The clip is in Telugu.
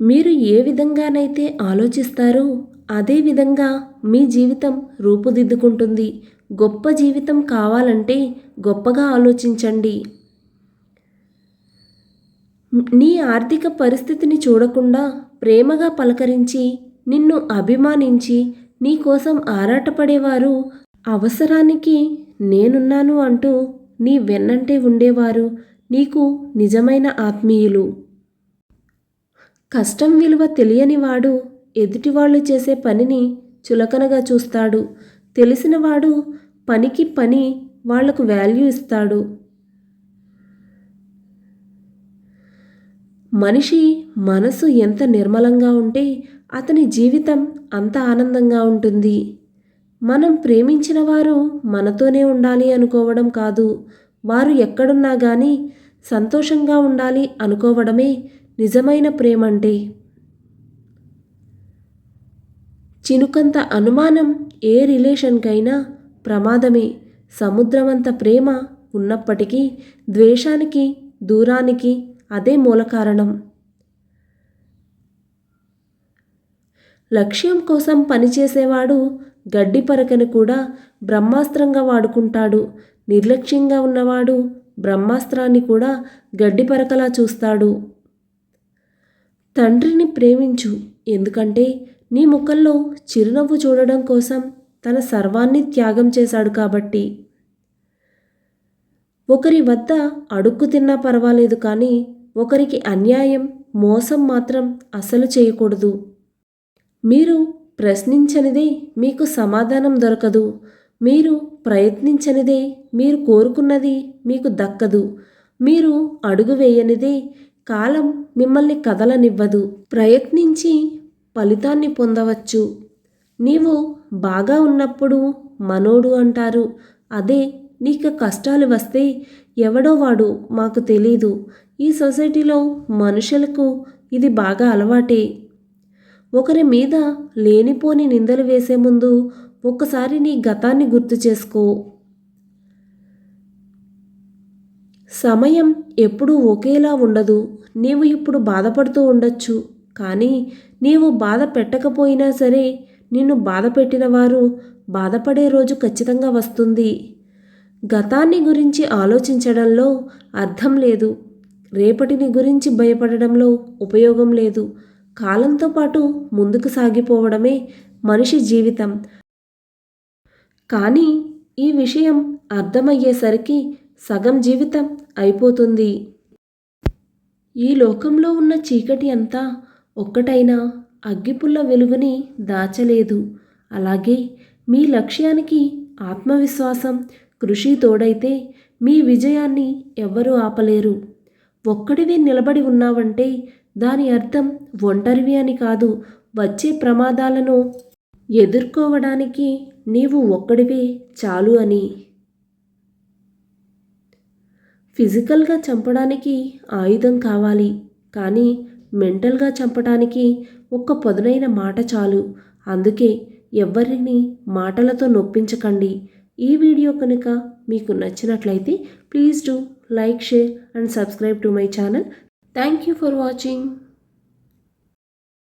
మీరు ఏ విధంగానైతే ఆలోచిస్తారో అదే విధంగా మీ జీవితం రూపుదిద్దుకుంటుంది. గొప్ప జీవితం కావాలంటే గొప్పగా ఆలోచించండి. నీ ఆర్థిక పరిస్థితిని చూడకుండా ప్రేమగా పలకరించి, నిన్ను అభిమానించి, నీ కోసం ఆరాటపడేవారు, అవసరానికి నేనున్నాను అంటూ నీ వెన్నంటే ఉండేవారు నీకు నిజమైన ఆత్మీయులు. కష్టం విలువ తెలియనివాడు ఎదుటివాళ్ళు చేసే పనిని చులకనగా చూస్తాడు. తెలిసినవాడు పనికి పని వాళ్లకు వాల్యూ ఇస్తాడు. మనిషి మనసు ఎంత నిర్మలంగా ఉంటే అతని జీవితం అంత ఆనందంగా ఉంటుంది. మనం ప్రేమించిన వారు మనతోనే ఉండాలి అనుకోవడం కాదు, వారు ఎక్కడున్నా కానీ సంతోషంగా ఉండాలి అనుకోవడమే నిజమైన ప్రేమంటే. చినుకంత అనుమానం ఏ రిలేషన్కైనా ప్రమాదమే. సముద్రమంత ప్రేమ ఉన్నప్పటికీ ద్వేషానికి, దూరానికి అదే మూల కారణం. లక్ష్యం కోసం పనిచేసేవాడు గడ్డి పరకను కూడా బ్రహ్మాస్త్రంగా వాడుకుంటాడు. నిర్లక్ష్యంగా ఉన్నవాడు బ్రహ్మాస్త్రాన్ని కూడా గడ్డి పరకలా చూస్తాడు. తండ్రిని ప్రేమించు, ఎందుకంటే నీ ముఖంలో చిరునవ్వు చూడడం కోసం తన సర్వాన్ని త్యాగం చేశాడు కాబట్టి. ఒకరి వద్ద అడుక్కు తిన్నా పర్వాలేదు, కానీ ఒకరికి అన్యాయం, మోసం మాత్రం అస్సలు చేయకూడదు. మీరు ప్రశ్నించనిదే మీకు సమాధానం దొరకదు. మీరు ప్రయత్నించనిదే మీరు కోరుకున్నది మీకు దక్కదు. మీరు అడుగు వేయనిదే కాలం మిమ్మల్ని కదలనివ్వదు. ప్రయత్నించి ఫలితాన్ని పొందవచ్చు. నీవు బాగా ఉన్నప్పుడు మనోడు అంటారు. అదే నీకు కష్టాలు వస్తే ఎవడో వాడు మాకు తెలీదు. ఈ సొసైటీలో మనుషులకు ఇది బాగా అలవాటే. ఒకరి మీద లేనిపోని నిందలు వేసే ముందు ఒక్కసారి నీ గతాన్ని గుర్తు చేసుకో. సమయం ఎప్పుడూ ఒకేలా ఉండదు. నీవు ఇప్పుడు బాధపడుతూ ఉండొచ్చు, కానీ నీవు బాధ పెట్టకపోయినా సరే నిన్ను బాధ పెట్టిన వారు బాధపడే రోజు ఖచ్చితంగా వస్తుంది. గతాన్ని గురించి ఆలోచించడంలో అర్థం లేదు. రేపటిని గురించి భయపడడంలో ఉపయోగం లేదు. కాలంతో పాటు ముందుకు సాగిపోవడమే మనిషి జీవితం. కానీ ఈ విషయం అర్థమయ్యేసరికి సగం జీవితం అయిపోతుంది. ఈ లోకంలో ఉన్న చీకటి అంతా ఒక్కటైనా అగ్గిపుల్ల వెలుగుని దాచలేదు. అలాగే మీ లక్ష్యానికి ఆత్మవిశ్వాసం, కృషి తోడైతే మీ విజయాన్ని ఎవ్వరూ ఆపలేరు. ఒక్కడివే నిలబడి ఉన్నావంటే దాని అర్థం ఒంటరివి అని కాదు. వచ్చే ప్రమాదాలను ఎదుర్కోవడానికి నీవు ఒక్కడివే చాలు అని. ఫిజికల్గా చంపడానికి ఆయుధం కావాలి, కానీ మెంటల్గా చంపడానికి ఒక్క పదునైన మాట చాలు. అందుకే ఎవ్వరిని మాటలతో నొప్పించకండి. ఈ వీడియో కనుక మీకు నచ్చినట్లయితే please do like, share and subscribe to my channel. Thank you for watching.